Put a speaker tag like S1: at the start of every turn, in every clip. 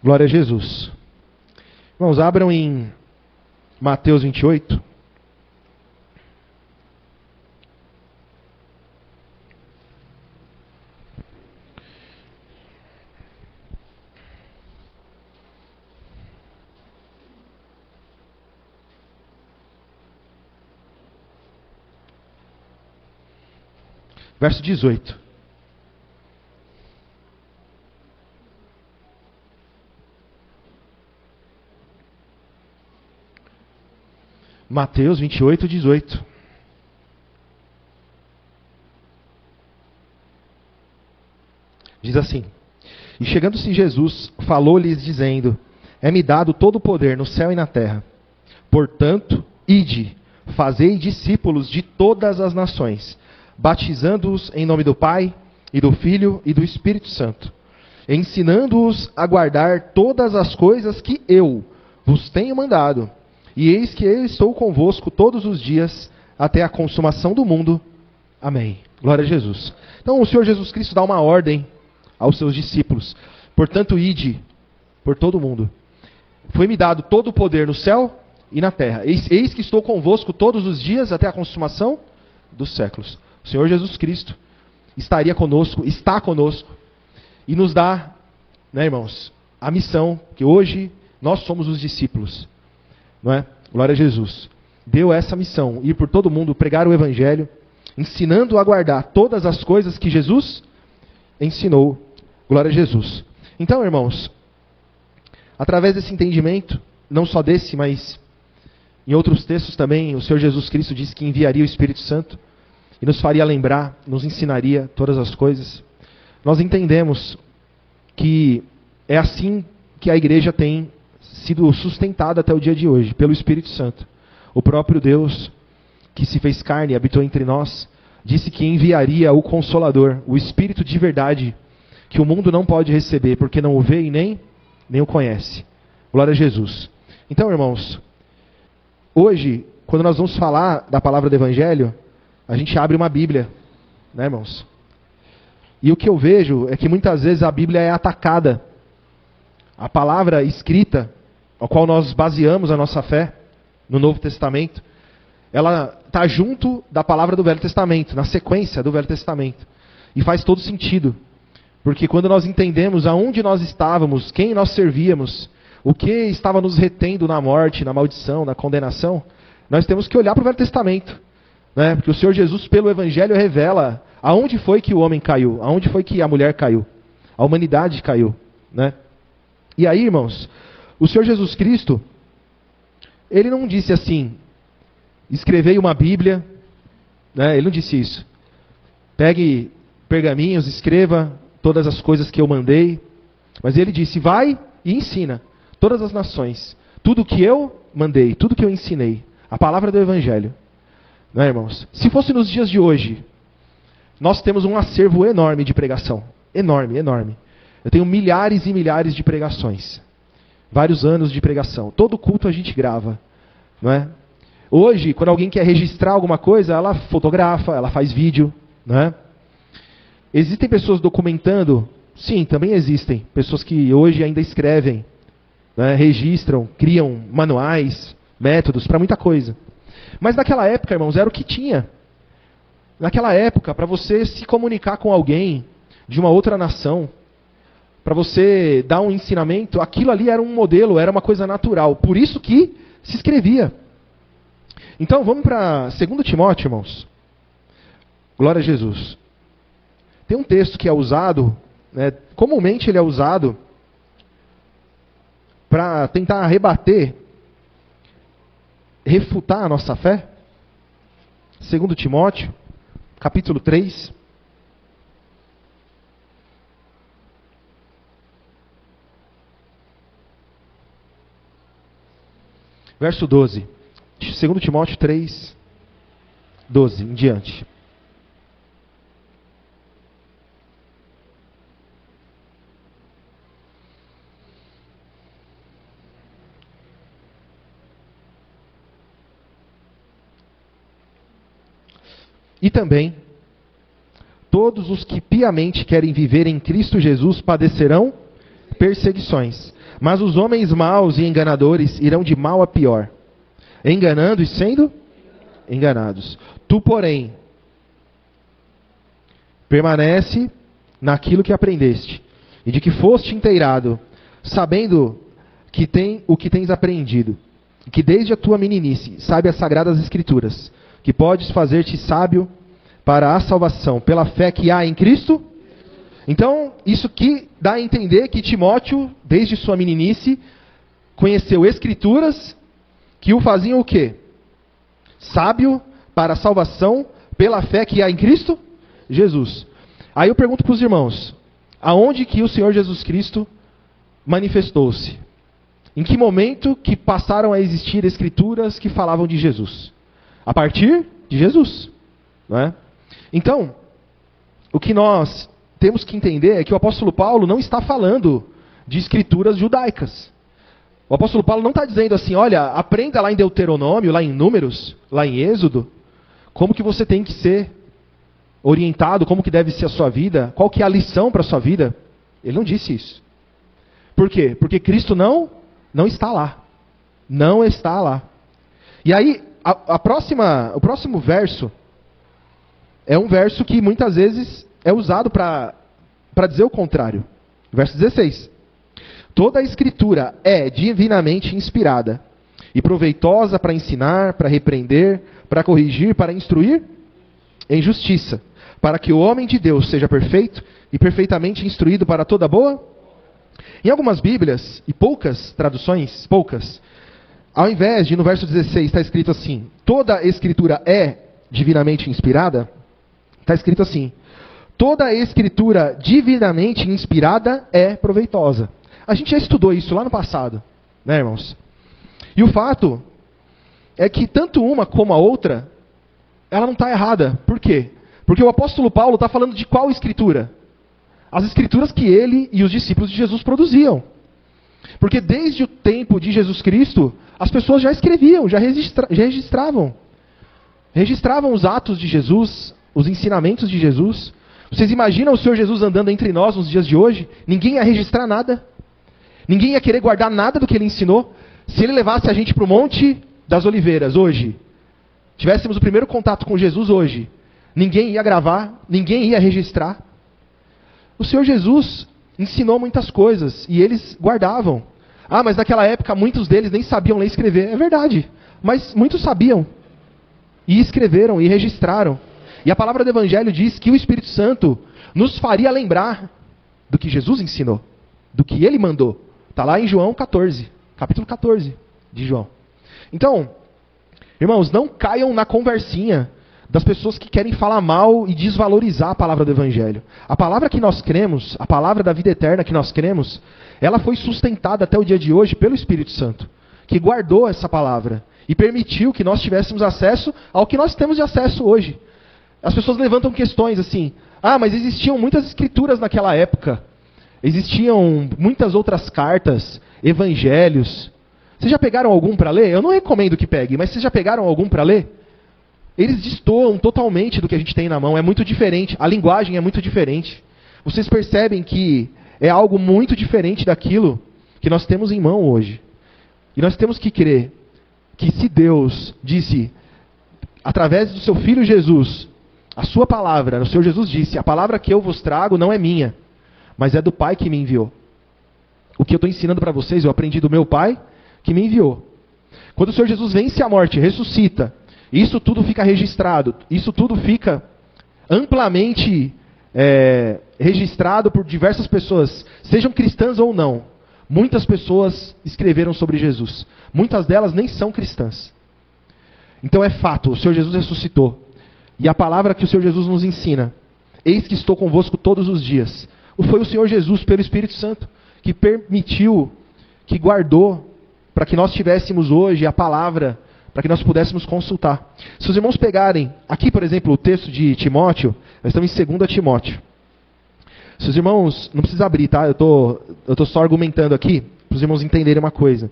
S1: Glória a Jesus. Irmãos, abram em Mateus 28. Verso 18. Mateus 28, 18. Diz assim: E chegando-se Jesus, falou-lhes dizendo: É-me dado todo o poder no céu e na terra. Portanto, ide, fazei discípulos de todas as nações, batizando-os em nome do Pai, e do Filho e do Espírito Santo, ensinando-os a guardar todas as coisas que eu vos tenho mandado. E eis que eu estou convosco todos os dias, até a consumação do mundo. Amém. Glória a Jesus. Então o Senhor Jesus Cristo dá uma ordem aos seus discípulos. Portanto, ide por todo o mundo. Foi-me dado todo o poder no céu e na terra. Eis que estou convosco todos os dias, até a consumação dos séculos. O Senhor Jesus Cristo estaria conosco, está conosco, e nos dá, né, irmãos, a missão que hoje nós somos os discípulos. Não é? Glória a Jesus. Deu essa missão, ir por todo mundo, pregar o Evangelho, ensinando a guardar todas as coisas que Jesus ensinou. Glória a Jesus. Então, irmãos, através desse entendimento, não só desse, mas em outros textos também, o Senhor Jesus Cristo disse que enviaria o Espírito Santo e nos faria lembrar, nos ensinaria todas as coisas. Nós entendemos que é assim que a igreja tem sido sustentada até o dia de hoje, pelo Espírito Santo. O próprio Deus, que se fez carne e habitou entre nós, disse que enviaria o Consolador, o Espírito de verdade, que o mundo não pode receber, porque não o vê e nem o conhece. Glória a Jesus. Então, irmãos, hoje, quando nós vamos falar da palavra do Evangelho, a gente abre uma Bíblia, né, irmãos? E o que eu vejo é que muitas vezes a Bíblia é atacada. A palavra escrita, ao qual nós baseamos a nossa fé, no Novo Testamento, ela está junto da palavra do Velho Testamento, na sequência do Velho Testamento. E faz todo sentido. Porque quando nós entendemos aonde nós estávamos, quem nós servíamos, o que estava nos retendo na morte, na maldição, na condenação, nós temos que olhar para o Velho Testamento. Né? Porque o Senhor Jesus, pelo Evangelho, revela aonde foi que o homem caiu, aonde foi que a mulher caiu, a humanidade caiu. Né? E aí, irmãos, o Senhor Jesus Cristo, ele não disse assim: escrevei uma Bíblia, né? Ele não disse isso. Pegue pergaminhos, escreva todas as coisas que eu mandei. Mas ele disse: vai e ensina todas as nações, tudo que eu mandei, tudo que eu ensinei, a palavra do Evangelho. Não é, irmãos? Se fosse nos dias de hoje, nós temos um acervo enorme de pregação. Enorme, enorme. Eu tenho milhares e milhares de pregações. Vários anos de pregação. Todo culto a gente grava. Não é? Hoje, quando alguém quer registrar alguma coisa, ela fotografa, ela faz vídeo. Não é? Existem pessoas documentando? Sim, também existem. Pessoas que hoje ainda escrevem, né, registram, criam manuais, métodos para muita coisa. Mas naquela época, irmãos, era o que tinha. Naquela época, para você se comunicar com alguém de uma outra nação, para você dar um ensinamento, aquilo ali era um modelo, era uma coisa natural. Por isso que se escrevia. Então vamos para 2 Timóteo, irmãos. Glória a Jesus. Tem um texto que é usado, né, comumente ele é usado para tentar rebater, refutar a nossa fé. 2 Timóteo, capítulo 3. Verso 12. 2 Timóteo 3, 12 em diante. E também, todos os que piamente querem viver em Cristo Jesus padecerão perseguições. Mas os homens maus e enganadores irão de mal a pior, enganando e sendo enganados. Tu, porém, permanece naquilo que aprendeste, e de que foste inteirado, sabendo o que tens aprendido, e que desde a tua meninice sabe as sagradas escrituras, que podes fazer-te sábio para a salvação, pela fé que há em Cristo. Então, isso que dá a entender que Timóteo, desde sua meninice, conheceu escrituras que o faziam o quê? Sábio para a salvação, pela fé que há em Cristo Jesus. Aí eu pergunto para os irmãos, aonde que o Senhor Jesus Cristo manifestou-se? Em que momento que passaram a existir escrituras que falavam de Jesus? A partir de Jesus, não é? Então, o que nós temos que entender é que o apóstolo Paulo não está falando de escrituras judaicas. O apóstolo Paulo não está dizendo assim, olha, aprenda lá em Deuteronômio, lá em Números, lá em Êxodo, como que você tem que ser orientado, como que deve ser a sua vida, qual que é a lição para a sua vida. Ele não disse isso. Por quê? Porque Cristo não está lá. Não está lá. E aí, o próximo verso é um verso que muitas vezes é usado para dizer o contrário. Verso 16. Toda a escritura é divinamente inspirada e proveitosa para ensinar, para repreender, para corrigir, para instruir em justiça, para que o homem de Deus seja perfeito e perfeitamente instruído para toda boa. Em algumas Bíblias, e poucas traduções, ao invés de no verso 16 está escrito assim, toda a escritura é divinamente inspirada, está escrito assim, toda a escritura divinamente inspirada é proveitosa. A gente já estudou isso lá no passado, né, irmãos? E o fato é que tanto uma como a outra, ela não está errada. Por quê? Porque o apóstolo Paulo está falando de qual escritura? As escrituras que ele e os discípulos de Jesus produziam. Porque desde o tempo de Jesus Cristo, as pessoas já escreviam, já registravam. Registravam os atos de Jesus, os ensinamentos de Jesus. Vocês imaginam o Senhor Jesus andando entre nós nos dias de hoje? Ninguém ia registrar nada. Ninguém ia querer guardar nada do que ele ensinou. Se ele levasse a gente para o Monte das Oliveiras hoje, tivéssemos o primeiro contato com Jesus hoje, ninguém ia gravar, ninguém ia registrar. O Senhor Jesus ensinou muitas coisas e eles guardavam. Ah, mas naquela época muitos deles nem sabiam ler e escrever. É verdade, mas muitos sabiam. E escreveram e registraram. E a palavra do Evangelho diz que o Espírito Santo nos faria lembrar do que Jesus ensinou, do que ele mandou. Está lá em João 14, capítulo 14 de João. Então, irmãos, não caiam na conversinha das pessoas que querem falar mal e desvalorizar a palavra do Evangelho. A palavra que nós cremos, a palavra da vida eterna que nós cremos, ela foi sustentada até o dia de hoje pelo Espírito Santo, que guardou essa palavra e permitiu que nós tivéssemos acesso ao que nós temos de acesso hoje. As pessoas levantam questões assim, mas existiam muitas escrituras naquela época, existiam muitas outras cartas, evangelhos. Vocês já pegaram algum para ler? Eu não recomendo que pegue, mas vocês já pegaram algum para ler? Eles destoam totalmente do que a gente tem na mão, é muito diferente, a linguagem é muito diferente. Vocês percebem que é algo muito diferente daquilo que nós temos em mão hoje. E nós temos que crer que se Deus disse, através do seu Filho Jesus, a sua palavra, o Senhor Jesus disse, a palavra que eu vos trago não é minha, mas é do Pai que me enviou. O que eu estou ensinando para vocês, eu aprendi do meu Pai que me enviou. Quando o Senhor Jesus vence a morte, ressuscita, isso tudo fica registrado, isso tudo fica amplamente registrado por diversas pessoas, sejam cristãs ou não. Muitas pessoas escreveram sobre Jesus. Muitas delas nem são cristãs. Então é fato, o Senhor Jesus ressuscitou. E a palavra que o Senhor Jesus nos ensina, eis que estou convosco todos os dias. Foi o Senhor Jesus, pelo Espírito Santo, que permitiu, que guardou, para que nós tivéssemos hoje a palavra, para que nós pudéssemos consultar. Se os irmãos pegarem, aqui por exemplo, o texto de Timóteo, nós estamos em 2 Timóteo. Se os irmãos, não precisa abrir, tá? Eu tô só argumentando aqui, para os irmãos entenderem uma coisa.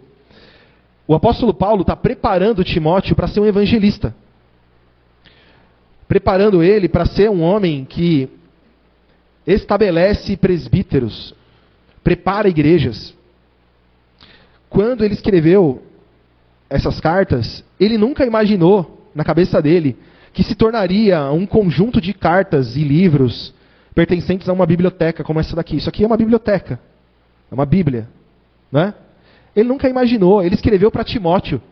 S1: O apóstolo Paulo está preparando Timóteo para ser um evangelista. Preparando ele para ser um homem que estabelece presbíteros, prepara igrejas. quando ele escreveu essas cartas, ele nunca imaginou, na cabeça dele, que se tornaria um conjunto de cartas e livros pertencentes a uma biblioteca como essa daqui. Isso aqui é uma biblioteca, é uma Bíblia, né? Ele nunca imaginou, ele escreveu para Timóteo.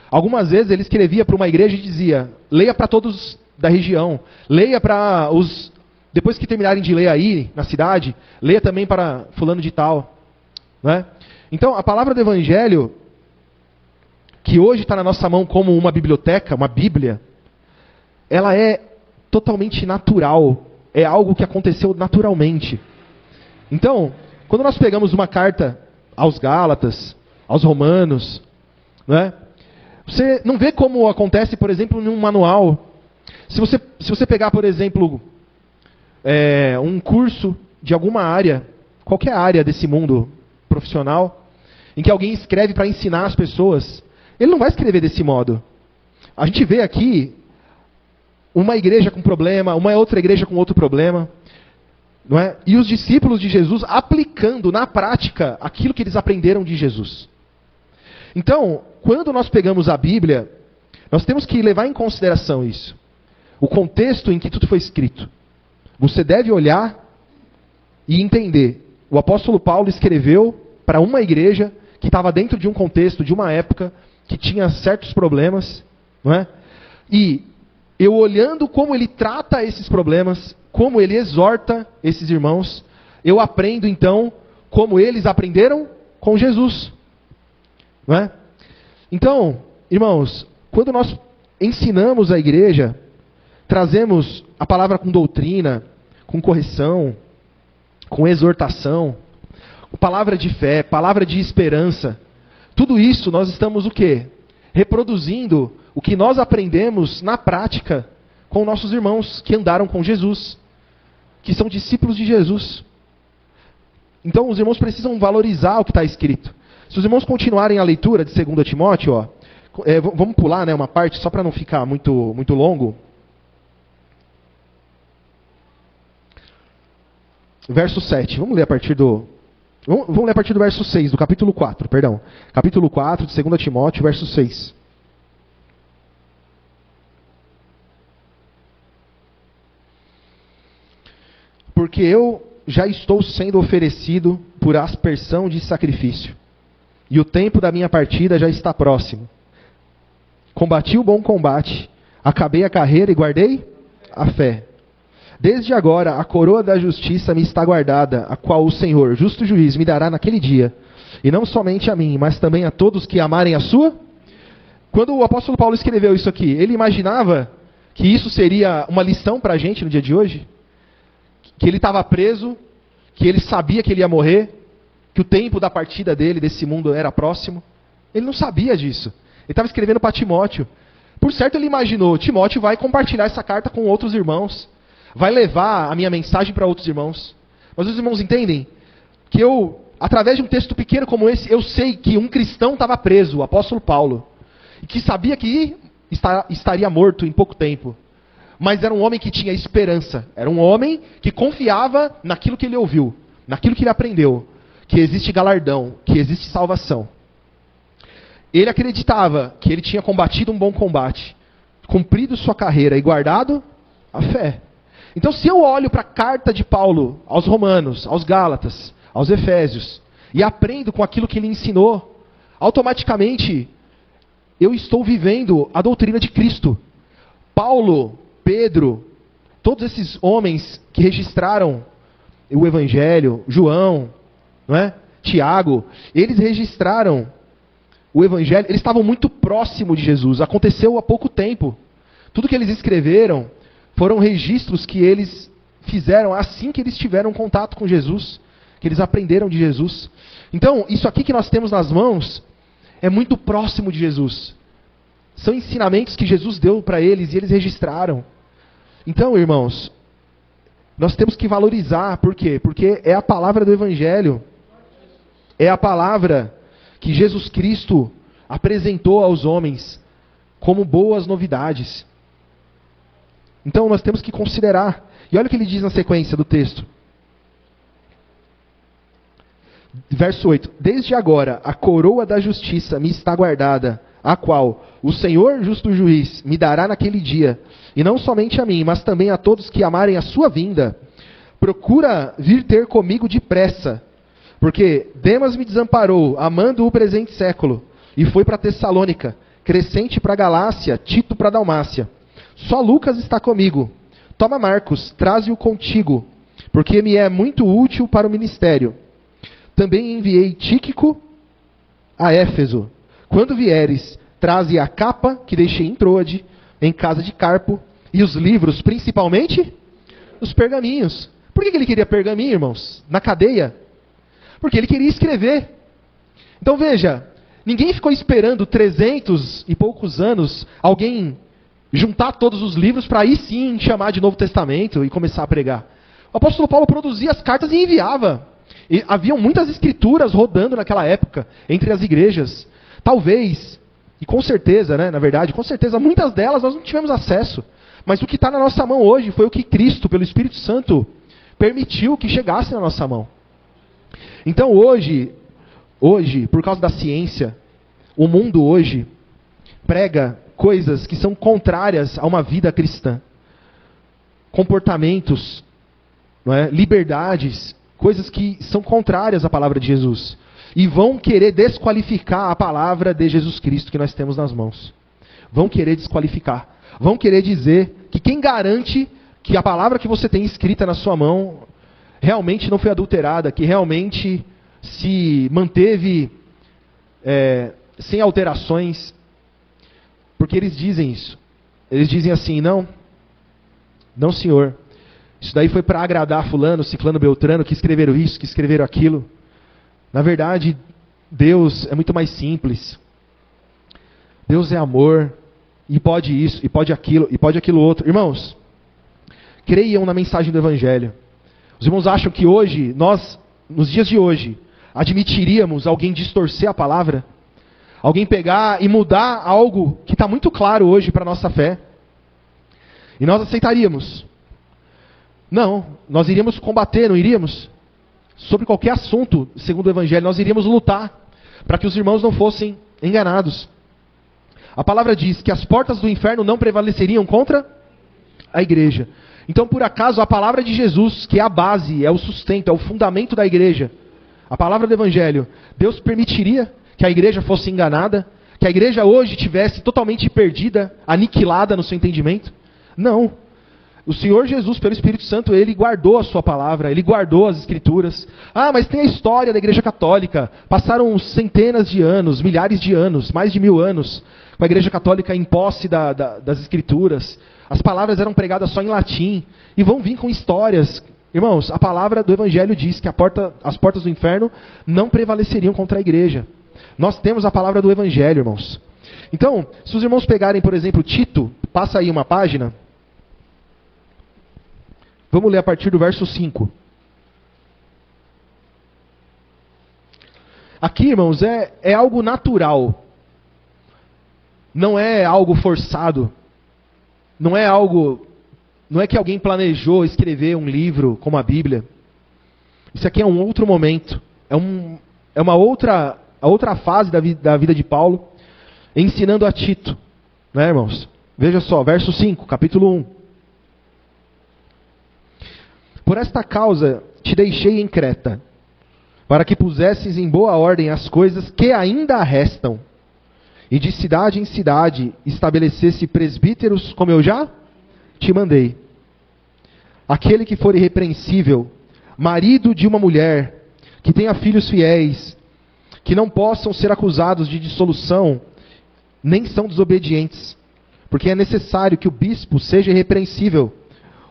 S1: Algumas vezes ele escrevia para uma igreja e dizia, leia para todos da região, leia para os... Depois que terminarem de ler aí, na cidade, leia também para fulano de tal, né? Então, a palavra do Evangelho, que hoje está na nossa mão como uma biblioteca, uma Bíblia, ela é totalmente natural, é algo que aconteceu naturalmente. Então, quando nós pegamos uma carta aos Gálatas, aos Romanos, né, você não vê como acontece, por exemplo, em um manual. Se você pegar, por exemplo, um curso de alguma área, qualquer área desse mundo profissional, em que alguém escreve para ensinar as pessoas, ele não vai escrever desse modo. A gente vê aqui uma igreja com problema, uma outra igreja com outro problema, não é? E os discípulos de Jesus aplicando na prática aquilo que eles aprenderam de Jesus. Então, quando nós pegamos a Bíblia, nós temos que levar em consideração isso. O contexto em que tudo foi escrito. Você deve olhar e entender. O apóstolo Paulo escreveu para uma igreja que estava dentro de um contexto, de uma época, que tinha certos problemas, não é? E eu olhando como ele trata esses problemas, como ele exorta esses irmãos, eu aprendo então como eles aprenderam com Jesus. Não é? Então, irmãos, quando nós ensinamos a igreja, trazemos a palavra com doutrina, com correção, com exortação, palavra de fé, palavra de esperança, tudo isso nós estamos o quê? Reproduzindo o que nós aprendemos na prática com nossos irmãos que andaram com Jesus, que são discípulos de Jesus. Então os irmãos precisam valorizar o que está escrito. Se os irmãos continuarem a leitura de 2 Timóteo, vamos pular, né, uma parte só para não ficar muito longo. Verso 7, vamos ler a partir do verso 6, do capítulo 4, perdão. Capítulo 4 de 2 Timóteo, verso 6. Porque eu já estou sendo oferecido por aspersão de sacrifício, e o tempo da minha partida já está próximo. Combati o bom combate, acabei a carreira e guardei a fé. Desde agora a coroa da justiça me está guardada, a qual o Senhor, justo juiz, me dará naquele dia, e não somente a mim, mas também a todos que amarem a sua. Quando o apóstolo Paulo escreveu isso aqui, ele imaginava que isso seria uma lição para a gente no dia de hoje? Que ele estava preso, que ele sabia que ele ia morrer, que o tempo da partida dele, desse mundo, era próximo. Ele não sabia disso. Ele estava escrevendo para Timóteo. Por certo ele imaginou, Timóteo vai compartilhar essa carta com outros irmãos, vai levar a minha mensagem para outros irmãos. Mas os irmãos entendem que através de um texto pequeno como esse, eu sei que um cristão estava preso, o apóstolo Paulo, e que sabia que estaria morto em pouco tempo. Mas era um homem que tinha esperança. Era um homem que confiava naquilo que ele ouviu, naquilo que ele aprendeu, que existe galardão, que existe salvação. Ele acreditava que ele tinha combatido um bom combate, cumprido sua carreira e guardado a fé. Então, se eu olho para a carta de Paulo aos Romanos, aos Gálatas, aos Efésios, e aprendo com aquilo que ele ensinou, automaticamente eu estou vivendo a doutrina de Cristo. Paulo, Pedro, todos esses homens que registraram o Evangelho, João, não é? Tiago, eles registraram o Evangelho, eles estavam muito próximos de Jesus, aconteceu há pouco tempo. Tudo que eles escreveram foram registros que eles fizeram assim que eles tiveram contato com Jesus, que eles aprenderam de Jesus. Então, isso aqui que nós temos nas mãos é muito próximo de Jesus. São ensinamentos que Jesus deu para eles e eles registraram. Então, irmãos, nós temos que valorizar, por quê? Porque é a palavra do Evangelho. É a palavra que Jesus Cristo apresentou aos homens como boas novidades. Então nós temos que considerar. E olha o que ele diz na sequência do texto. Verso 8: Desde agora a coroa da justiça me está guardada, a qual o Senhor justo juiz me dará naquele dia, e não somente a mim, mas também a todos que amarem a sua vinda. Procura vir ter comigo depressa, porque Demas me desamparou, amando o presente século, e foi para Tessalônica, Crescente para Galácia, Tito para Dalmácia. Só Lucas está comigo. Toma Marcos, traze-o contigo, porque me é muito útil para o ministério. Também enviei Tíquico a Éfeso. Quando vieres, traze a capa que deixei em Troade, em casa de Carpo, e os livros, principalmente os pergaminhos. Por que ele queria pergaminho, irmãos? Na cadeia? Porque ele queria escrever. Então veja, ninguém ficou esperando 300 e poucos anos alguém juntar todos os livros para aí sim chamar de Novo Testamento e começar a pregar. O apóstolo Paulo produzia as cartas e enviava. E haviam muitas escrituras rodando naquela época entre as igrejas. Talvez, e com certeza, né, na verdade, com certeza, muitas delas nós não tivemos acesso. Mas o que está na nossa mão hoje foi o que Cristo, pelo Espírito Santo, permitiu que chegasse na nossa mão. Então hoje, por causa da ciência, o mundo hoje prega coisas que são contrárias a uma vida cristã. Comportamentos, não é? Liberdades, coisas que são contrárias à palavra de Jesus. E vão querer desqualificar a palavra de Jesus Cristo que nós temos nas mãos. Vão querer desqualificar. Vão querer dizer que quem garante que a palavra que você tem escrita na sua mão realmente não foi adulterada, que realmente se manteve sem alterações. Porque eles dizem isso. Eles dizem assim: não senhor, isso daí foi para agradar fulano, ciclano, beltrano, que escreveram isso, que escreveram aquilo. Na verdade, Deus é muito mais simples. Deus é amor, e pode isso, e pode aquilo outro. Irmãos, creiam na mensagem do Evangelho. Os irmãos acham que hoje, nós, nos dias de hoje, admitiríamos alguém distorcer a palavra? Alguém pegar e mudar algo que está muito claro hoje para a nossa fé? E nós aceitaríamos? Não, nós iríamos combater, não iríamos? Sobre qualquer assunto, segundo o Evangelho, nós iríamos lutar para que os irmãos não fossem enganados. A palavra diz que as portas do inferno não prevaleceriam contra a igreja. Então, por acaso, a palavra de Jesus, que é a base, é o sustento, é o fundamento da igreja, a palavra do Evangelho, Deus permitiria que a igreja fosse enganada? Que a igreja hoje tivesse totalmente perdida, aniquilada no seu entendimento? Não. O Senhor Jesus, pelo Espírito Santo, Ele guardou a sua palavra, Ele guardou as Escrituras. Ah, mas tem a história da Igreja Católica. Passaram centenas de anos, milhares de anos, mais de 1000 anos, com a Igreja Católica em posse das Escrituras. As palavras eram pregadas só em latim. E vão vir com histórias. Irmãos, a palavra do Evangelho diz que as portas do inferno não prevaleceriam contra a igreja. Nós temos a palavra do Evangelho, irmãos. Então, se os irmãos pegarem, por exemplo, Tito, passa aí uma página. Vamos ler a partir do verso 5. Aqui, irmãos, é algo natural. Não é algo forçado. Não é que alguém planejou escrever um livro como a Bíblia. Isso aqui é um outro momento. É uma outra fase da vida de Paulo, ensinando a Tito. Né, irmãos? Veja só, verso 5, capítulo 1. Por esta causa te deixei em Creta, para que pusesses em boa ordem as coisas que ainda restam, e de cidade em cidade estabelecesse presbíteros, como eu já te mandei. Aquele que for irrepreensível, marido de uma mulher, que tenha filhos fiéis, que não possam ser acusados de dissolução, nem são desobedientes, porque é necessário que o bispo seja irrepreensível,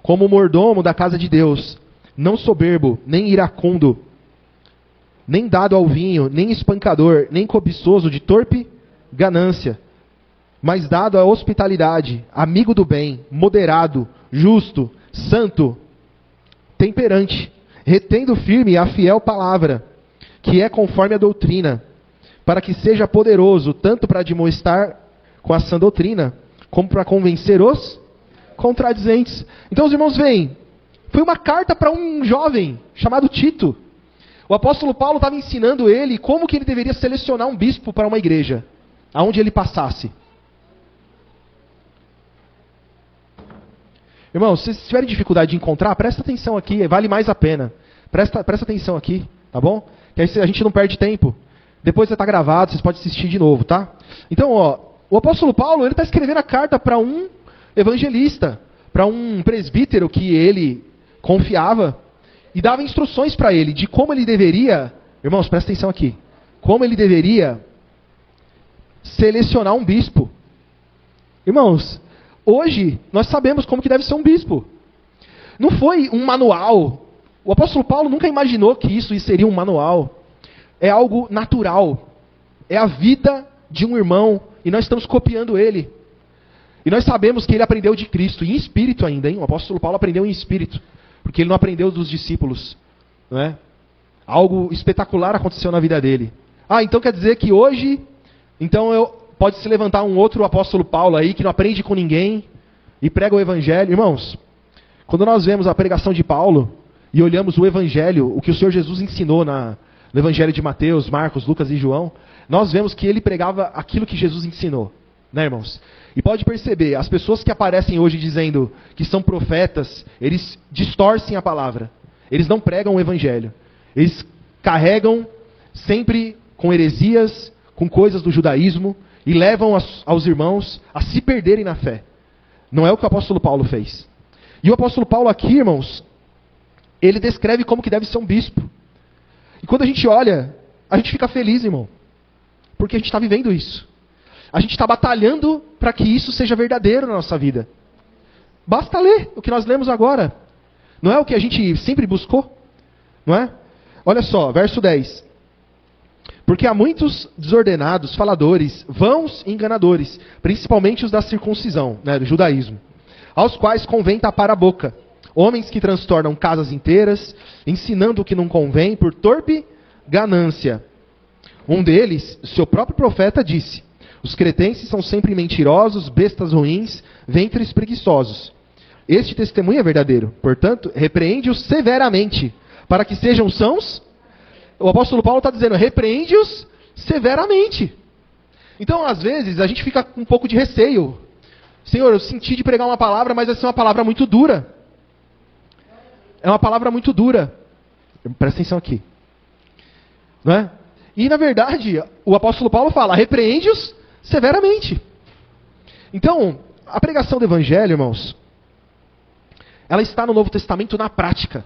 S1: como mordomo da casa de Deus, não soberbo, nem iracundo, nem dado ao vinho, nem espancador, nem cobiçoso de torpe ganância, mas dado à hospitalidade, amigo do bem, moderado, justo, santo, temperante, retendo firme a fiel palavra, que é conforme a doutrina, para que seja poderoso tanto para admoestar com a sã doutrina, como para convencer os contradizentes. Então os irmãos veem, foi uma carta para um jovem chamado Tito. O apóstolo Paulo estava ensinando ele como que ele deveria selecionar um bispo para uma igreja, aonde ele passasse. Irmãos, se vocês tiverem dificuldade de encontrar, presta atenção aqui, vale mais a pena. Presta atenção aqui, tá bom? Que aí a gente não perde tempo. Depois vai estar gravado, vocês podem assistir de novo, tá? Então, o apóstolo Paulo, ele está escrevendo a carta para um evangelista, para um presbítero que ele confiava, e dava instruções para ele de como ele deveria, irmãos, presta atenção aqui, como ele deveria selecionar um bispo. Irmãos, hoje nós sabemos como que deve ser um bispo. Não foi um manual. O apóstolo Paulo nunca imaginou que isso seria um manual. É algo natural. É a vida de um irmão. E nós estamos copiando ele. E nós sabemos que ele aprendeu de Cristo. E em espírito ainda, hein? O apóstolo Paulo aprendeu em espírito. Porque ele não aprendeu dos discípulos. Não é? Algo espetacular aconteceu na vida dele. Então quer dizer que hoje... Então pode se levantar um outro apóstolo Paulo aí que não aprende com ninguém. E prega o evangelho. Irmãos, quando nós vemos a pregação de Paulo... E olhamos o evangelho, o que o Senhor Jesus ensinou no evangelho de Mateus, Marcos, Lucas e João, nós vemos que ele pregava aquilo que Jesus ensinou, né, irmãos? E pode perceber, as pessoas que aparecem hoje dizendo que são profetas, eles distorcem a palavra. Eles não pregam o evangelho. Eles carregam sempre com heresias, com coisas do judaísmo, e levam aos irmãos a se perderem na fé. Não é o que o apóstolo Paulo fez. E o apóstolo Paulo aqui, irmãos, ele descreve como que deve ser um bispo. E quando a gente olha, a gente fica feliz, irmão. Porque a gente está vivendo isso. A gente está batalhando para que isso seja verdadeiro na nossa vida. Basta ler o que nós lemos agora. Não é o que a gente sempre buscou? Não é? Olha só, verso 10. Porque há muitos desordenados, faladores, vãos e enganadores, principalmente os da circuncisão, né, do judaísmo, aos quais convém tapar a boca. Homens que transtornam casas inteiras, ensinando o que não convém por torpe ganância. Um deles, seu próprio profeta, disse: os cretenses são sempre mentirosos, bestas ruins, ventres preguiçosos. Este testemunho é verdadeiro. Portanto, repreende-os severamente, para que sejam sãos. O apóstolo Paulo está dizendo, repreende-os severamente. Então, às vezes, a gente fica com um pouco de receio. Senhor, eu senti de pregar uma palavra, mas vai ser uma palavra muito dura. É uma palavra muito dura. Presta atenção aqui. Não é? E, na verdade, o apóstolo Paulo fala, repreende-os severamente. Então, a pregação do evangelho, irmãos, ela está no Novo Testamento na prática.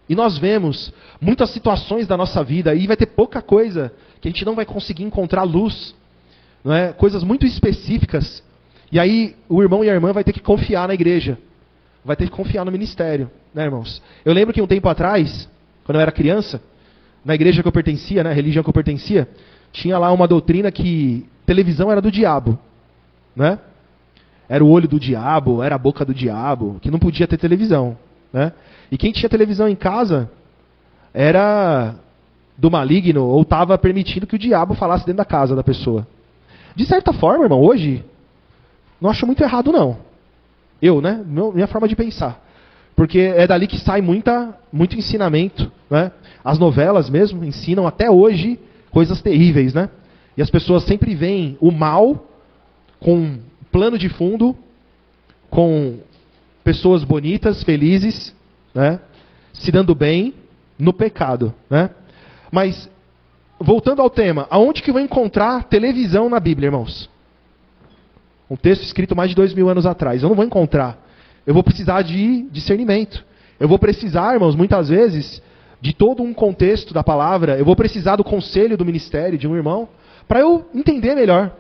S1: E nós vemos muitas situações da nossa vida, e vai ter pouca coisa que a gente não vai conseguir encontrar luz. Não é? Coisas muito específicas. E aí, o irmão e a irmã vai ter que confiar na igreja. Vai ter que confiar no ministério, né, irmãos? Eu lembro que um tempo atrás, quando eu era criança, na igreja que eu pertencia, na religião que eu pertencia, tinha lá uma doutrina que televisão era do diabo, né? Era o olho do diabo, era a boca do diabo, que não podia ter televisão, né? E quem tinha televisão em casa era do maligno ou estava permitindo que o diabo falasse dentro da casa da pessoa. De certa forma, irmão, hoje, não acho muito errado não. Eu, né? Minha forma de pensar. Porque é dali que sai muito ensinamento, né? As novelas mesmo ensinam até hoje coisas terríveis, né? E as pessoas sempre veem o mal com plano de fundo, com pessoas bonitas, felizes, né? Se dando bem no pecado, né? Mas, voltando ao tema, aonde que eu vou encontrar televisão na Bíblia, irmãos? Um texto escrito mais de 2000 anos atrás. Eu não vou encontrar. Eu vou precisar de discernimento. Eu vou precisar, irmãos, muitas vezes, de todo um contexto da palavra. Eu vou precisar do conselho do ministério de um irmão, para eu entender melhor.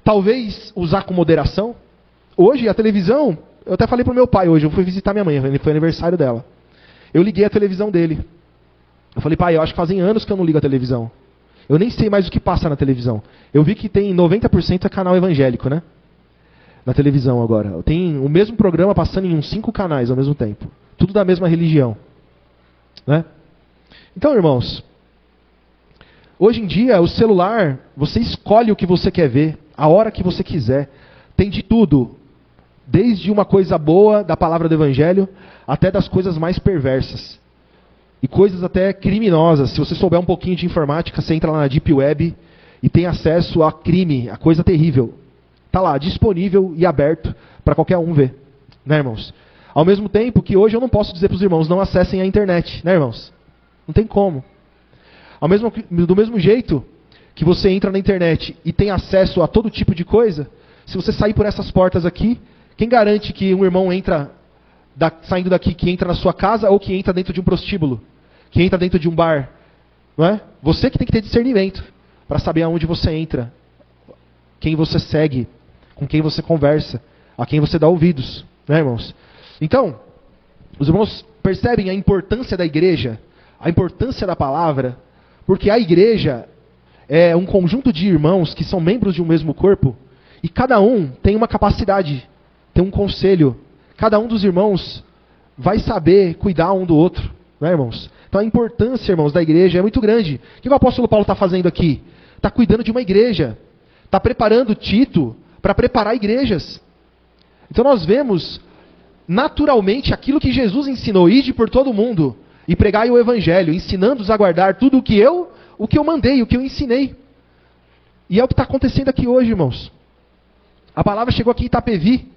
S1: Talvez usar com moderação. Hoje, a televisão, eu até falei para o meu pai hoje, eu fui visitar minha mãe, foi aniversário dela. Eu liguei a televisão dele. Eu falei, pai, eu acho que fazem anos que eu não ligo a televisão. Eu nem sei mais o que passa na televisão. Eu vi que tem 90% é canal evangélico, né? Na televisão agora. Tem o mesmo programa passando em uns 5 canais ao mesmo tempo. Tudo da mesma religião. Né? Então, irmãos, hoje em dia, o celular, você escolhe o que você quer ver, a hora que você quiser. Tem de tudo. Desde uma coisa boa da palavra do evangelho, até das coisas mais perversas. e coisas até criminosas. Se você souber um pouquinho de informática, você entra lá na Deep Web e tem acesso a crime, a coisa terrível. Está lá, disponível e aberto para qualquer um ver, né, irmãos? Ao mesmo tempo que hoje eu não posso dizer para os irmãos, não acessem a internet, né, irmãos? Não tem como. Do mesmo jeito que você entra na internet e tem acesso a todo tipo de coisa, se você sair por essas portas aqui, quem garante que um irmão entra, saindo daqui, que entra na sua casa ou que entra dentro de um prostíbulo, que entra dentro de um bar? Não é? Você que tem que ter discernimento para saber aonde você entra, quem você segue, com quem você conversa, a quem você dá ouvidos, né, irmãos? Então, os irmãos percebem a importância da igreja, a importância da palavra, porque a igreja é um conjunto de irmãos que são membros de um mesmo corpo, e cada um tem uma capacidade, tem um conselho. Cada um dos irmãos vai saber cuidar um do outro, né, irmãos? Então a importância, irmãos, da igreja é muito grande. O que o apóstolo Paulo está fazendo aqui? Está cuidando de uma igreja. Está preparando Tito para preparar igrejas. Então nós vemos naturalmente aquilo que Jesus ensinou: ide por todo mundo e pregai o evangelho, ensinando-os a guardar tudo o que eu mandei, o que eu ensinei. E é o que está acontecendo aqui hoje, irmãos. A palavra chegou aqui em Itapevi,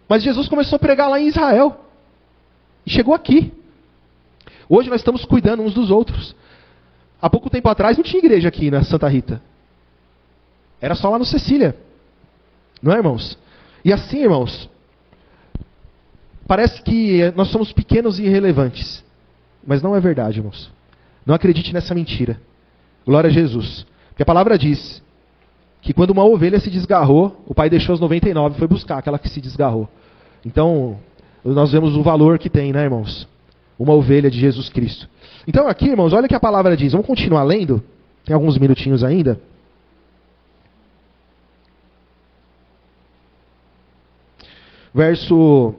S1: mas Jesus começou a pregar lá em Israel. E chegou aqui. Hoje nós estamos cuidando uns dos outros. Há pouco tempo atrás não tinha igreja aqui na Santa Rita. Era só lá no Cecília. Não é, irmãos? E assim, irmãos, parece que nós somos pequenos e irrelevantes. Mas não é verdade, irmãos. Não acredite nessa mentira. Glória a Jesus. Porque a palavra diz que quando uma ovelha se desgarrou, o pai deixou as 99 e foi buscar aquela que se desgarrou. Então, nós vemos o valor que tem, né, irmãos? Uma ovelha de Jesus Cristo. Então aqui, irmãos, olha o que a palavra diz. Vamos continuar lendo? Tem alguns minutinhos ainda. Verso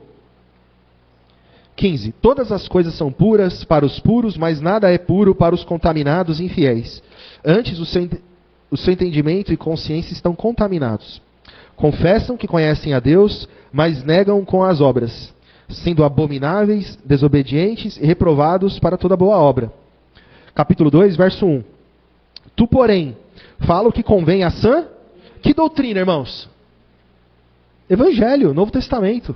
S1: 15. Todas as coisas são puras para os puros, mas nada é puro para os contaminados e infiéis. Antes, o seu entendimento e consciência estão contaminados. Confessam que conhecem a Deus, mas negam com as obras, sendo abomináveis, desobedientes e reprovados para toda boa obra. Capítulo 2, verso 1. Tu, porém, fala o que convém à sã... Que doutrina, irmãos? Evangelho, Novo Testamento.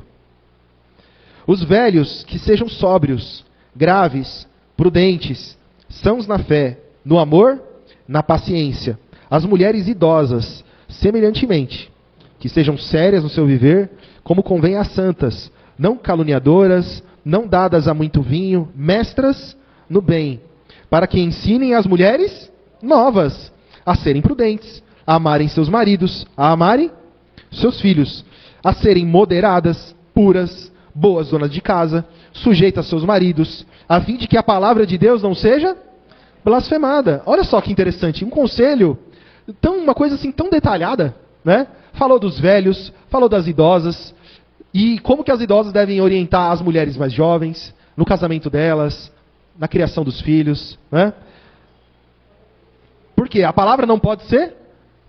S1: Os velhos que sejam sóbrios, graves, prudentes, sãos na fé, no amor, na paciência. As mulheres idosas, semelhantemente, que sejam sérias no seu viver, como convém às santas, não caluniadoras, não dadas a muito vinho, mestras no bem, para que ensinem as mulheres novas a serem prudentes, a amarem seus maridos, a amarem seus filhos, a serem moderadas, puras, boas donas de casa, sujeitas a seus maridos, a fim de que a palavra de Deus não seja blasfemada. Olha só que interessante, um conselho, uma coisa assim tão detalhada, né? Falou dos velhos, falou das idosas, e como que as idosas devem orientar as mulheres mais jovens, no casamento delas, na criação dos filhos, né? Porque a palavra não pode ser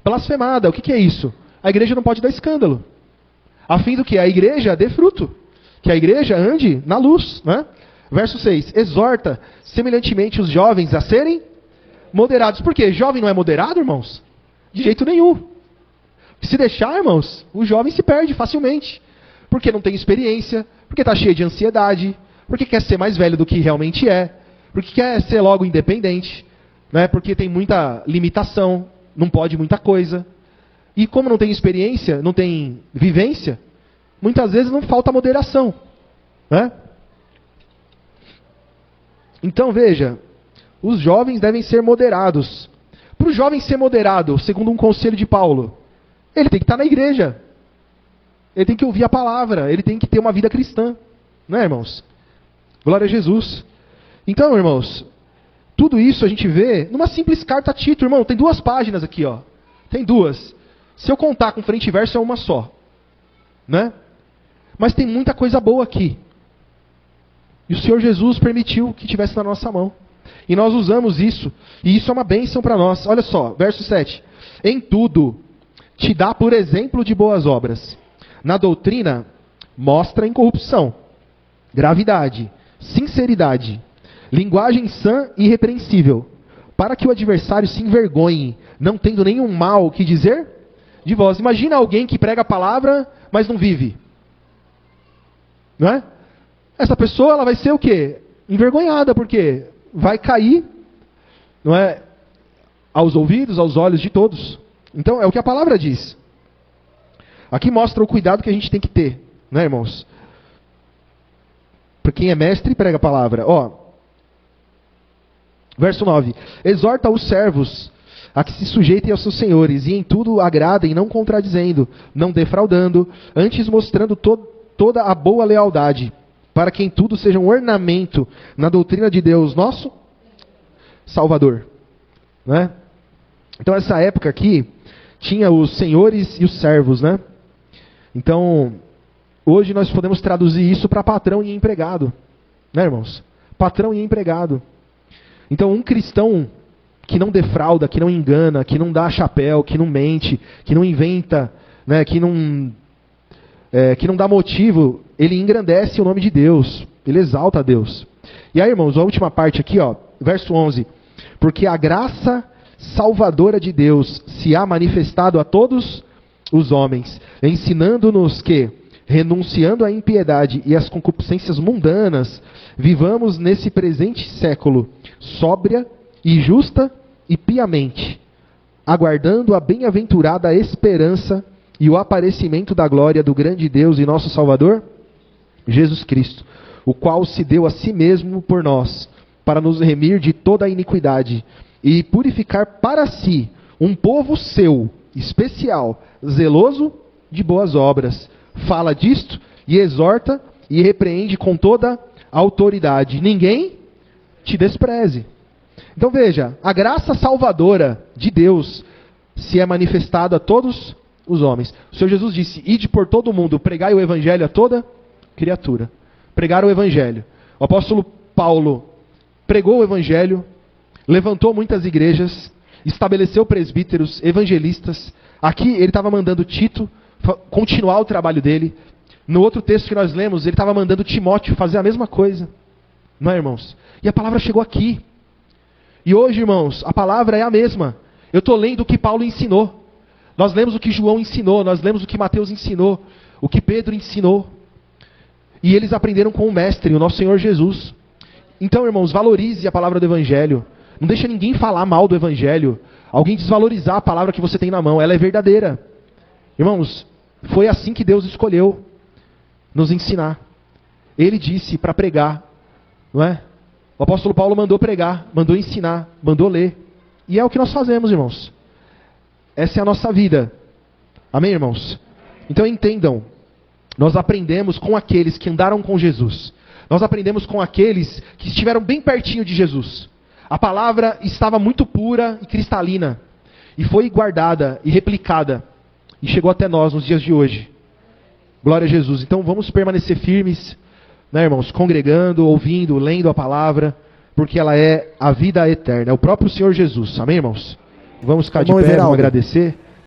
S1: blasfemada. O que é isso? A igreja não pode dar escândalo. A fim do que a igreja dê fruto. Que a igreja ande na luz, né? Verso 6. Exorta semelhantemente os jovens a serem moderados. Por quê? Jovem não é moderado, irmãos? De jeito nenhum. Se deixar, irmãos, o jovem se perde facilmente. Porque não tem experiência, porque está cheio de ansiedade, porque quer ser mais velho do que realmente é, porque quer ser logo independente, né? Porque tem muita limitação, não pode muita coisa. E como não tem experiência, não tem vivência, muitas vezes não falta moderação, né? Então veja, os jovens devem ser moderados. Para o jovem ser moderado, segundo um conselho de Paulo, ele tem que estar na igreja. Ele tem que ouvir a palavra. Ele tem que ter uma vida cristã. Não é, irmãos? Glória a Jesus. Então, irmãos, tudo isso a gente vê numa simples carta a Tito, irmão. Tem 2 páginas aqui, ó. Tem 2. Se eu contar com frente e verso é uma só. Né? Mas tem muita coisa boa aqui. E o Senhor Jesus permitiu que tivesse na nossa mão. E nós usamos isso. E isso é uma bênção para nós. Olha só, verso 7. Em tudo te dá por exemplo de boas obras. Na doutrina, mostra incorrupção, gravidade, sinceridade, Linguagem sã e irrepreensível, para que o adversário se envergonhe, não tendo nenhum mal que dizer de vós. Imagina alguém que prega a palavra, mas não vive. Não é? Essa pessoa, ela vai ser o quê? Envergonhada, porque vai cair, não é, aos ouvidos, aos olhos de todos. Então, é o que a palavra diz. Aqui mostra o cuidado que a gente tem que ter, né, irmãos? Para quem é mestre, prega a palavra. Ó, verso 9. Exorta os servos a que se sujeitem aos seus senhores, e em tudo agradem, não contradizendo, não defraudando, antes mostrando toda a boa lealdade, para que em tudo seja um ornamento na doutrina de Deus, nosso Salvador. Né? Então, essa época aqui, tinha os senhores e os servos, né? Então, hoje nós podemos traduzir isso para patrão e empregado. Né, irmãos? Patrão e empregado. Então, um cristão que não defrauda, que não engana, que não dá chapéu, que não mente, que não inventa, né, que não dá motivo, ele engrandece o nome de Deus, ele exalta a Deus. E aí, irmãos, a última parte aqui, ó, verso 11. Porque a graça salvadora de Deus se há manifestado a todos os homens, ensinando-nos que, renunciando à impiedade e às concupiscências mundanas, vivamos nesse presente século, sóbria e justa e piamente, aguardando a bem-aventurada esperança e o aparecimento da glória do grande Deus e nosso Salvador, Jesus Cristo, o qual se deu a si mesmo por nós, para nos remir de toda a iniquidade e purificar para si um povo seu, especial, zeloso de boas obras. Fala disto e exorta e repreende com toda a autoridade. Ninguém te despreze. Então veja, a graça salvadora de Deus se é manifestada a todos os homens. O Senhor Jesus disse: ide por todo o mundo, pregai o evangelho a toda criatura. Pregar o evangelho. O apóstolo Paulo pregou o evangelho, levantou muitas igrejas, estabeleceu presbíteros, evangelistas. Aqui ele estava mandando Tito continuar o trabalho dele. No outro texto que nós lemos, ele estava mandando Timóteo fazer a mesma coisa. Não é, irmãos? E a palavra chegou aqui. E hoje, irmãos, a palavra é a mesma. Eu estou lendo o que Paulo ensinou. Nós lemos o que João ensinou, nós lemos o que Mateus ensinou, o que Pedro ensinou. E eles aprenderam com o mestre, o nosso Senhor Jesus. Então, irmãos, valorize a palavra do evangelho. Não deixa ninguém falar mal do evangelho. Alguém desvalorizar a palavra que você tem na mão. Ela é verdadeira. Irmãos, foi assim que Deus escolheu nos ensinar. Ele disse para pregar, não é? O apóstolo Paulo mandou pregar, mandou ensinar, mandou ler. E é o que nós fazemos, irmãos. Essa é a nossa vida. Amém, irmãos? Então entendam, nós aprendemos com aqueles que andaram com Jesus. Nós aprendemos com aqueles que estiveram bem pertinho de Jesus. A palavra estava muito pura e cristalina. E foi guardada e replicada. E chegou até nós nos dias de hoje. Glória a Jesus. Então vamos permanecer firmes, né, irmãos? Congregando, ouvindo, lendo a palavra. Porque ela é a vida eterna. É o próprio Senhor Jesus. Amém, irmãos? Vamos ficar de pé, vamos agradecer.